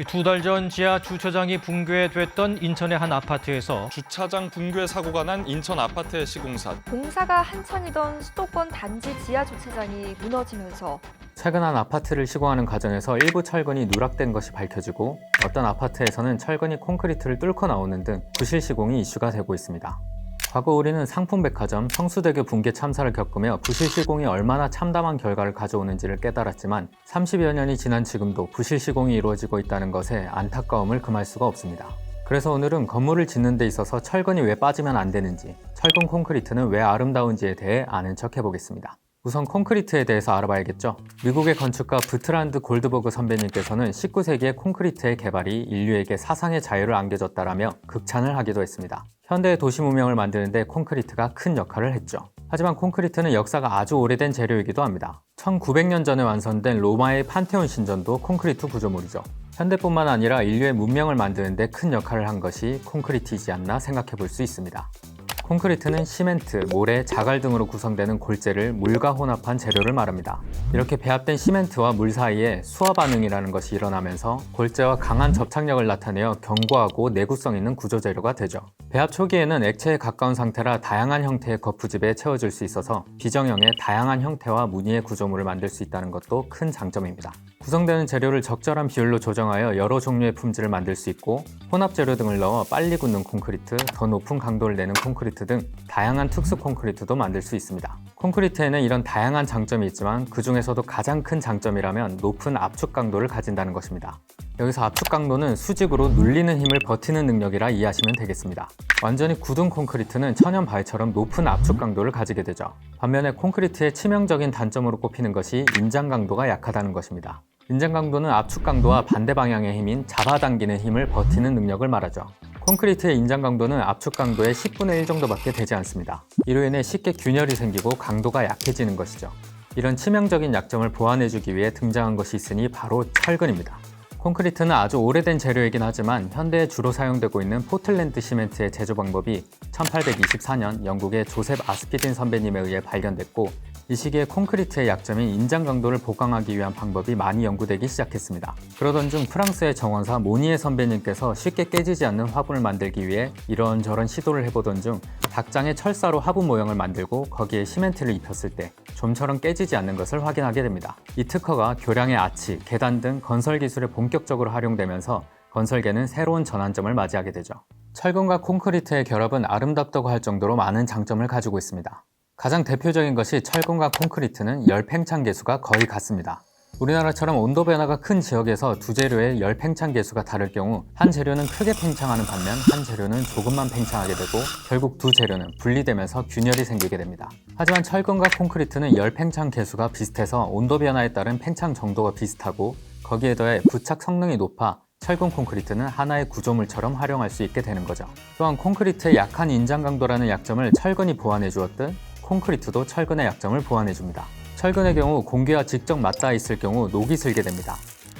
두 달 전 지하 주차장이 붕괴됐던 인천의 한 아파트에서 주차장 붕괴 사고가 난 인천 아파트의 시공사. 공사가 한창이던 수도권 단지 지하 주차장이 무너지면서 최근 한 아파트를 시공하는 과정에서 일부 철근이 누락된 것이 밝혀지고 어떤 아파트에서는 철근이 콘크리트를 뚫고 나오는 등 부실 시공이 이슈가 되고 있습니다. 과거 우리는 상품백화점 성수대교 붕괴 참사를 겪으며 부실 시공이 얼마나 참담한 결과를 가져오는지를 깨달았지만 30여 년이 지난 지금도 부실 시공이 이루어지고 있다는 것에 안타까움을 금할 수가 없습니다. 그래서 오늘은 건물을 짓는 데 있어서 철근이 왜 빠지면 안 되는지, 철근 콘크리트는 왜 아름다운지에 대해 아는 척 해보겠습니다. 우선 콘크리트에 대해서 알아봐야겠죠. 미국의 건축가 부트란드 골드버그 선배님께서는 19세기의 콘크리트의 개발이 인류에게 사상의 자유를 안겨줬다라며 극찬을 하기도 했습니다. 현대의 도시 문명을 만드는데 콘크리트가 큰 역할을 했죠. 하지만 콘크리트는 역사가 아주 오래된 재료이기도 합니다. 1900년 전에 완성된 로마의 판테온 신전도 콘크리트 구조물이죠. 현대뿐만 아니라 인류의 문명을 만드는데 큰 역할을 한 것이 콘크리트이지 않나 생각해 볼 수 있습니다. 콘크리트는 시멘트, 모래, 자갈 등으로 구성되는 골재를 물과 혼합한 재료를 말합니다. 이렇게 배합된 시멘트와 물 사이에 수화 반응이라는 것이 일어나면서 골재와 강한 접착력을 나타내어 견고하고 내구성 있는 구조 재료가 되죠. 배합 초기에는 액체에 가까운 상태라 다양한 형태의 거푸집에 채워질 수 있어서 비정형의 다양한 형태와 무늬의 구조물을 만들 수 있다는 것도 큰 장점입니다. 구성되는 재료를 적절한 비율로 조정하여 여러 종류의 품질을 만들 수 있고 혼합 재료 등을 넣어 빨리 굳는 콘크리트, 더 높은 강도를 내는 콘크리트 등 다양한 특수 콘크리트도 만들 수 있습니다. 콘크리트에는 이런 다양한 장점이 있지만 그 중에서도 가장 큰 장점이라면 높은 압축 강도를 가진다는 것입니다. 여기서 압축 강도는 수직으로 눌리는 힘을 버티는 능력이라 이해하시면 되겠습니다. 완전히 굳은 콘크리트는 천연 바위처럼 높은 압축 강도를 가지게 되죠. 반면에 콘크리트의 치명적인 단점으로 꼽히는 것이 인장 강도가 약하다는 것입니다. 인장 강도는 압축 강도와 반대 방향의 힘인 잡아당기는 힘을 버티는 능력을 말하죠. 콘크리트의 인장 강도는 압축 강도의 10분의 1 정도밖에 되지 않습니다. 이로 인해 쉽게 균열이 생기고 강도가 약해지는 것이죠. 이런 치명적인 약점을 보완해주기 위해 등장한 것이 있으니 바로 철근입니다. 콘크리트는 아주 오래된 재료이긴 하지만 현대에 주로 사용되고 있는 포틀랜드 시멘트의 제조 방법이 1824년 영국의 조셉 아스피딘 선배님에 의해 발견됐고 이 시기에 콘크리트의 약점인 인장 강도를 보강하기 위한 방법이 많이 연구되기 시작했습니다. 그러던 중 프랑스의 정원사 모니에 선배님께서 쉽게 깨지지 않는 화분을 만들기 위해 이런저런 시도를 해보던 중 닭장에 철사로 화분 모형을 만들고 거기에 시멘트를 입혔을 때 좀처럼 깨지지 않는 것을 확인하게 됩니다. 이 특허가 교량의 아치, 계단 등 건설 기술에 본격적으로 활용되면서 건설계는 새로운 전환점을 맞이하게 되죠. 철근과 콘크리트의 결합은 아름답다고 할 정도로 많은 장점을 가지고 있습니다. 가장 대표적인 것이 철근과 콘크리트는 열 팽창 계수가 거의 같습니다. 우리나라처럼 온도 변화가 큰 지역에서 두 재료의 열 팽창 계수가 다를 경우 한 재료는 크게 팽창하는 반면 한 재료는 조금만 팽창하게 되고 결국 두 재료는 분리되면서 균열이 생기게 됩니다. 하지만 철근과 콘크리트는 열 팽창 계수가 비슷해서 온도 변화에 따른 팽창 정도가 비슷하고 거기에 더해 부착 성능이 높아 철근 콘크리트는 하나의 구조물처럼 활용할 수 있게 되는 거죠. 또한 콘크리트의 약한 인장 강도라는 약점을 철근이 보완해 주었듯 콘크리트도 철근의 약점을 보완해줍니다. 철근의 경우 공기와 직접 맞닿아 있을 경우 녹이 슬게 됩니다.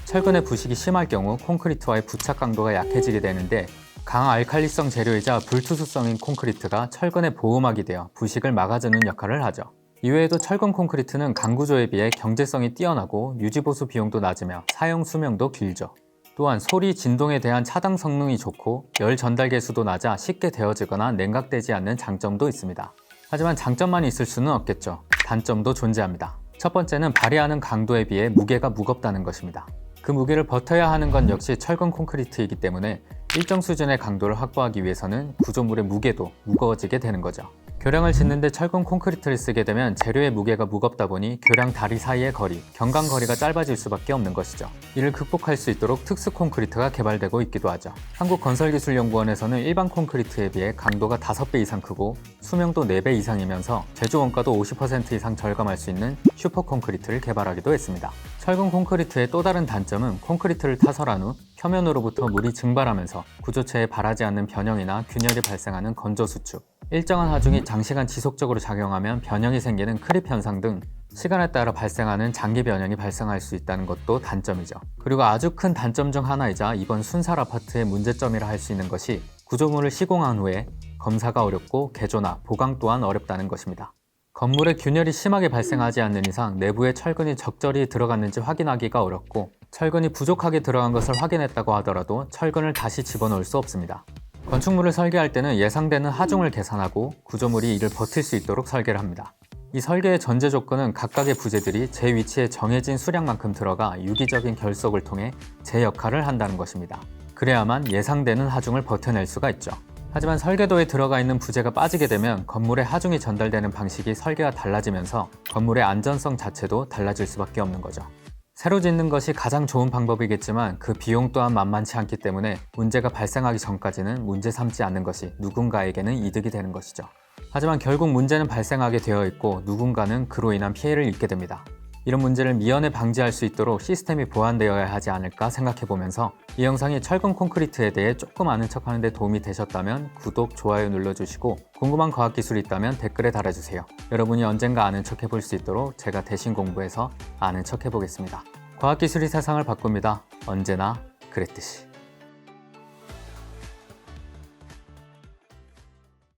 철근의 부식이 심할 경우 콘크리트와의 부착 강도가 약해지게 되는데 강알칼리성 재료이자 불투수성인 콘크리트가 철근의 보호막이 되어 부식을 막아주는 역할을 하죠. 이외에도 철근 콘크리트는 강구조에 비해 경제성이 뛰어나고 유지보수 비용도 낮으며 사용 수명도 길죠. 또한 소리, 진동에 대한 차단 성능이 좋고 열 전달 계수도 낮아 쉽게 데워지거나 냉각되지 않는 장점도 있습니다. 하지만 장점만 있을 수는 없겠죠. 단점도 존재합니다. 첫 번째는 발휘하는 강도에 비해 무게가 무겁다는 것입니다. 그 무게를 버텨야 하는 건 역시 철근 콘크리트이기 때문에 일정 수준의 강도를 확보하기 위해서는 구조물의 무게도 무거워지게 되는 거죠. 교량을 짓는데 철근 콘크리트를 쓰게 되면 재료의 무게가 무겁다 보니 교량 다리 사이의 거리, 경강 거리가 짧아질 수밖에 없는 것이죠. 이를 극복할 수 있도록 특수 콘크리트가 개발되고 있기도 하죠. 한국건설기술연구원에서는 일반 콘크리트에 비해 강도가 5배 이상 크고 수명도 4배 이상이면서 제조 원가도 50% 이상 절감할 수 있는 슈퍼 콘크리트를 개발하기도 했습니다. 철근 콘크리트의 또 다른 단점은 콘크리트를 타설한 후 표면으로부터 물이 증발하면서 구조체에 바라지 않는 변형이나 균열이 발생하는 건조 수축, 일정한 하중이 장시간 지속적으로 작용하면 변형이 생기는 크립 현상 등 시간에 따라 발생하는 장기 변형이 발생할 수 있다는 것도 단점이죠. 그리고 아주 큰 단점 중 하나이자 이번 순살 아파트의 문제점이라 할 수 있는 것이 구조물을 시공한 후에 검사가 어렵고 개조나 보강 또한 어렵다는 것입니다. 건물에 균열이 심하게 발생하지 않는 이상 내부에 철근이 적절히 들어갔는지 확인하기가 어렵고 철근이 부족하게 들어간 것을 확인했다고 하더라도 철근을 다시 집어넣을 수 없습니다. 건축물을 설계할 때는 예상되는 하중을 계산하고 구조물이 이를 버틸 수 있도록 설계를 합니다. 이 설계의 전제 조건은 각각의 부재들이 제 위치에 정해진 수량만큼 들어가 유기적인 결속을 통해 제 역할을 한다는 것입니다. 그래야만 예상되는 하중을 버텨낼 수가 있죠. 하지만 설계도에 들어가 있는 부재가 빠지게 되면 건물의 하중이 전달되는 방식이 설계가 달라지면서 건물의 안전성 자체도 달라질 수밖에 없는 거죠. 새로 짓는 것이 가장 좋은 방법이겠지만 그 비용 또한 만만치 않기 때문에 문제가 발생하기 전까지는 문제 삼지 않는 것이 누군가에게는 이득이 되는 것이죠. 하지만 결국 문제는 발생하게 되어 있고 누군가는 그로 인한 피해를 입게 됩니다. 이런 문제를 미연에 방지할 수 있도록 시스템이 보완되어야 하지 않을까 생각해보면서 이 영상이 철근 콘크리트에 대해 조금 아는 척하는 데 도움이 되셨다면 구독, 좋아요 눌러주시고 궁금한 과학기술이 있다면 댓글에 달아주세요. 여러분이 언젠가 아는 척 해볼 수 있도록 제가 대신 공부해서 아는 척 해보겠습니다. 과학기술이 세상을 바꿉니다. 언제나 그랬듯이.